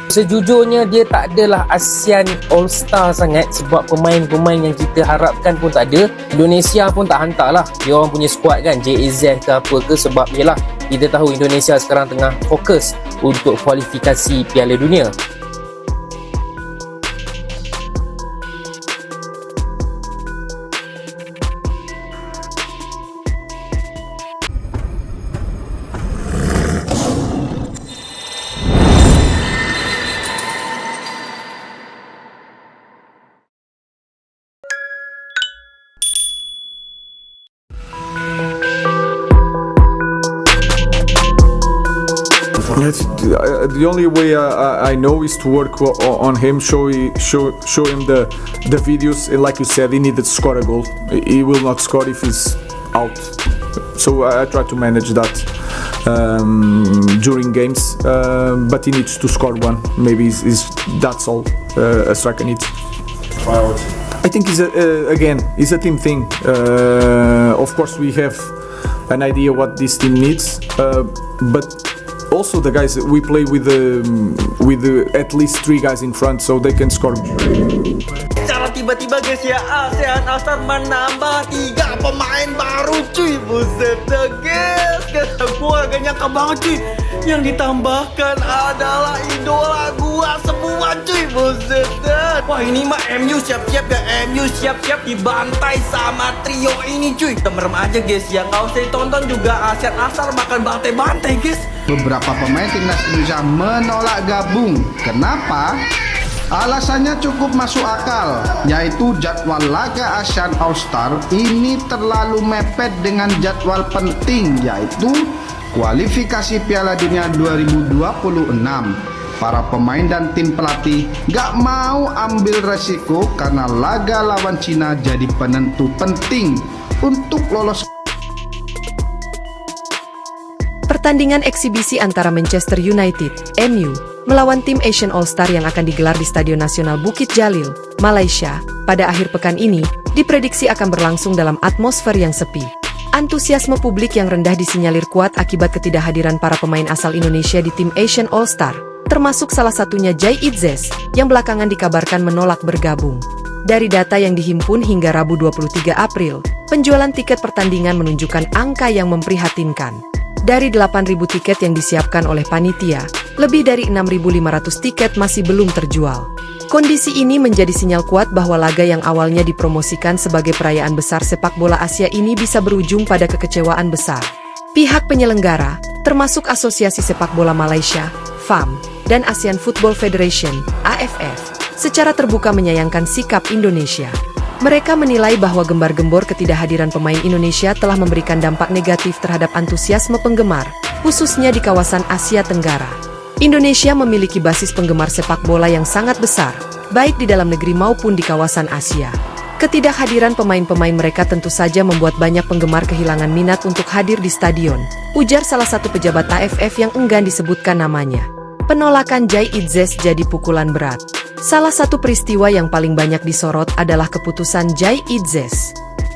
Sejujurnya dia tak adalah ASEAN All-Star sangat sebab pemain-pemain yang kita harapkan pun tak ada. Indonesia pun tak hantar lah dia orang punya squad kan, JAZ ke apa ke, sebab yelah kita tahu Indonesia sekarang tengah fokus untuk kualifikasi Piala Dunia. The only way I know is to work on him, show him the videos. Like you said, he needed to score a goal. He will not score if he's out. So I try to manage that during games. But he needs to score one. Maybe that's all a striker needs. I think it's a team thing. Of course, we have an idea what this team needs, but also the guys we play with at least 3 guys in front, so they can score. Secara tiba-tiba guys ya, ASEAN All-Star menambah 3 pemain baru cuy. Buset dah guys, gua gak nyangka banget cuy. Yang ditambahkan adalah idola gua semua cuy. Buset dah. Wah ini mah MU siap-siap ya, MU siap-siap dibantai sama trio ini cuy. Kita merem aja guys ya, gak usah ditonton juga, ASEAN All-Star bakal bantai-bantai guys. Beberapa pemain timnas Indonesia menolak gabung. Kenapa? Alasannya cukup masuk akal, yaitu jadwal laga ASEAN All-Star ini terlalu mepet dengan jadwal penting, yaitu kualifikasi Piala Dunia 2026. Para pemain dan tim pelatih gak mau ambil resiko karena laga lawan Cina jadi penentu penting untuk lolos. Pertandingan eksibisi antara Manchester United, MU, melawan tim Asian All-Star yang akan digelar di Stadion Nasional Bukit Jalil, Malaysia, pada akhir pekan ini, diprediksi akan berlangsung dalam atmosfer yang sepi. Antusiasme publik yang rendah disinyalir kuat akibat ketidakhadiran para pemain asal Indonesia di tim Asian All-Star, termasuk salah satunya JAZ, yang belakangan dikabarkan menolak bergabung. Dari data yang dihimpun hingga Rabu 23 April, penjualan tiket pertandingan menunjukkan angka yang memprihatinkan. Dari 8.000 tiket yang disiapkan oleh panitia, lebih dari 6.500 tiket masih belum terjual. Kondisi ini menjadi sinyal kuat bahwa laga yang awalnya dipromosikan sebagai perayaan besar sepak bola Asia ini bisa berujung pada kekecewaan besar. Pihak penyelenggara, termasuk Asosiasi Sepak Bola Malaysia, FAM, dan ASEAN Football Federation, AFF, secara terbuka menyayangkan sikap Indonesia. Mereka menilai bahwa gembar-gembor ketidakhadiran pemain Indonesia telah memberikan dampak negatif terhadap antusiasme penggemar, khususnya di kawasan Asia Tenggara. Indonesia memiliki basis penggemar sepak bola yang sangat besar, baik di dalam negeri maupun di kawasan Asia. Ketidakhadiran pemain-pemain mereka tentu saja membuat banyak penggemar kehilangan minat untuk hadir di stadion, ujar salah satu pejabat AFF yang enggan disebutkan namanya. Penolakan JAZ jadi pukulan berat. Salah satu peristiwa yang paling banyak disorot adalah keputusan JAZ.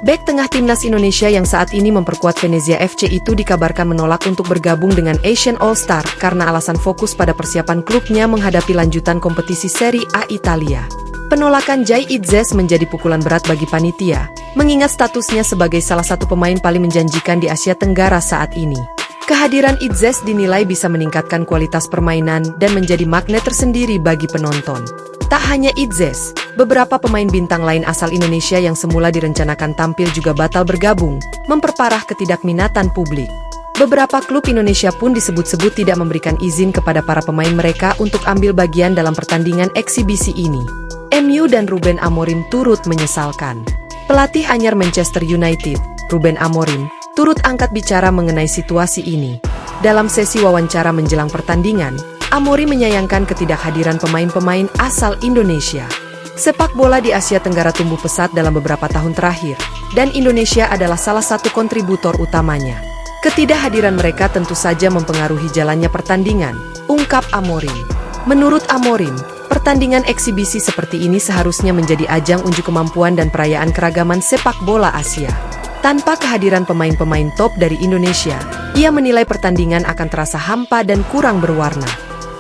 Bek tengah timnas Indonesia yang saat ini memperkuat Venezia FC itu dikabarkan menolak untuk bergabung dengan Asian All-Star karena alasan fokus pada persiapan klubnya menghadapi lanjutan kompetisi Serie A Italia. Penolakan JAZ menjadi pukulan berat bagi panitia, mengingat statusnya sebagai salah satu pemain paling menjanjikan di Asia Tenggara saat ini. Kehadiran IZES dinilai bisa meningkatkan kualitas permainan dan menjadi magnet tersendiri bagi penonton. Tak hanya IZES, beberapa pemain bintang lain asal Indonesia yang semula direncanakan tampil juga batal bergabung, memperparah ketidakminatan publik. Beberapa klub Indonesia pun disebut-sebut tidak memberikan izin kepada para pemain mereka untuk ambil bagian dalam pertandingan eksibisi ini. MU dan Ruben Amorim turut menyesalkan. Pelatih anyar Manchester United, Ruben Amorim, turut angkat bicara mengenai situasi ini. Dalam sesi wawancara menjelang pertandingan, Amorim menyayangkan ketidakhadiran pemain-pemain asal Indonesia. Sepak bola di Asia Tenggara tumbuh pesat dalam beberapa tahun terakhir, dan Indonesia adalah salah satu kontributor utamanya. Ketidakhadiran mereka tentu saja mempengaruhi jalannya pertandingan, ungkap Amorim. Menurut Amorim, pertandingan eksibisi seperti ini seharusnya menjadi ajang unjuk kemampuan dan perayaan keragaman sepak bola Asia. Tanpa kehadiran pemain-pemain top dari Indonesia, ia menilai pertandingan akan terasa hampa dan kurang berwarna.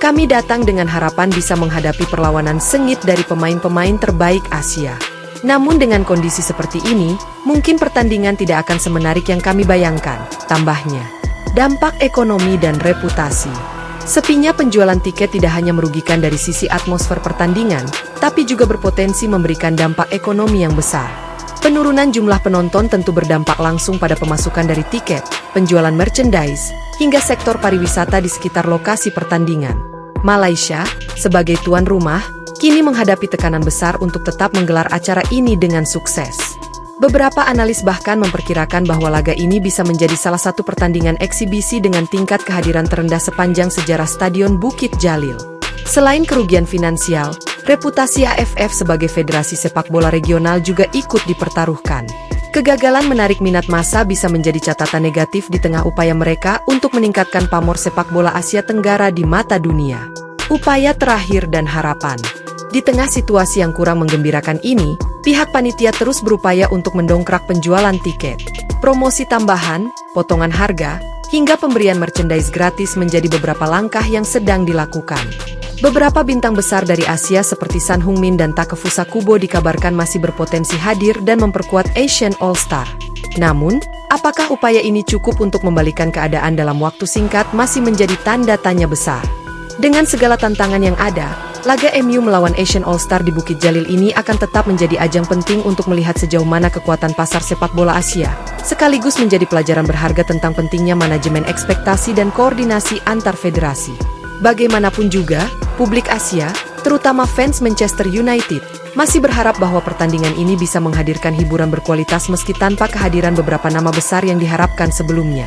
Kami datang dengan harapan bisa menghadapi perlawanan sengit dari pemain-pemain terbaik Asia. Namun dengan kondisi seperti ini, mungkin pertandingan tidak akan semenarik yang kami bayangkan, tambahnya. Dampak ekonomi dan reputasi. Sepinya penjualan tiket tidak hanya merugikan dari sisi atmosfer pertandingan, tapi juga berpotensi memberikan dampak ekonomi yang besar. Penurunan jumlah penonton tentu berdampak langsung pada pemasukan dari tiket, penjualan merchandise, hingga sektor pariwisata di sekitar lokasi pertandingan. Malaysia, sebagai tuan rumah, kini menghadapi tekanan besar untuk tetap menggelar acara ini dengan sukses. Beberapa analis bahkan memperkirakan bahwa laga ini bisa menjadi salah satu pertandingan eksibisi dengan tingkat kehadiran terendah sepanjang sejarah Stadion Bukit Jalil. Selain kerugian finansial, reputasi AFF sebagai federasi sepak bola regional juga ikut dipertaruhkan. Kegagalan menarik minat massa bisa menjadi catatan negatif di tengah upaya mereka untuk meningkatkan pamor sepak bola Asia Tenggara di mata dunia. Upaya terakhir dan harapan. Di tengah situasi yang kurang menggembirakan ini, pihak panitia terus berupaya untuk mendongkrak penjualan tiket. Promosi tambahan, potongan harga, hingga pemberian merchandise gratis menjadi beberapa langkah yang sedang dilakukan. Beberapa bintang besar dari Asia seperti Son Heung-min dan Takefusa Kubo dikabarkan masih berpotensi hadir dan memperkuat Asian All-Star. Namun, apakah upaya ini cukup untuk membalikan keadaan dalam waktu singkat masih menjadi tanda tanya besar. Dengan segala tantangan yang ada, laga MU melawan Asian All-Star di Bukit Jalil ini akan tetap menjadi ajang penting untuk melihat sejauh mana kekuatan pasar sepak bola Asia, sekaligus menjadi pelajaran berharga tentang pentingnya manajemen ekspektasi dan koordinasi antar federasi. Bagaimanapun juga, publik Asia, terutama fans Manchester United, masih berharap bahwa pertandingan ini bisa menghadirkan hiburan berkualitas meski tanpa kehadiran beberapa nama besar yang diharapkan sebelumnya.